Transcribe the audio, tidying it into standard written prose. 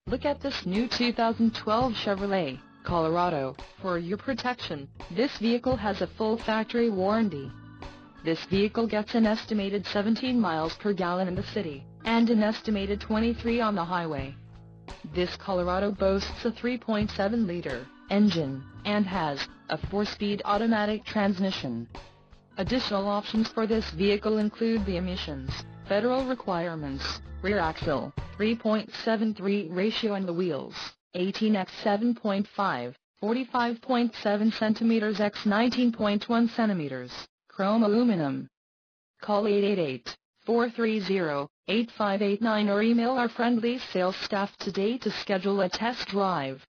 Look at this new 2012 Chevrolet Colorado. For your protection, this vehicle has a full factory warranty. This vehicle gets an estimated 17 miles per gallon in the city, and an estimated 23 on the highway. This Colorado boasts a 3.7-liter engine, and has a 4-speed automatic transmission. Additional options for this vehicle include the emissions, federal requirements, rear axle, 3.73 ratio and the wheels, 18x7.5, 45.7 cm x 19.1 cm, chrome aluminum. Call 888-430-8589 or email our friendly sales staff today to schedule a test drive.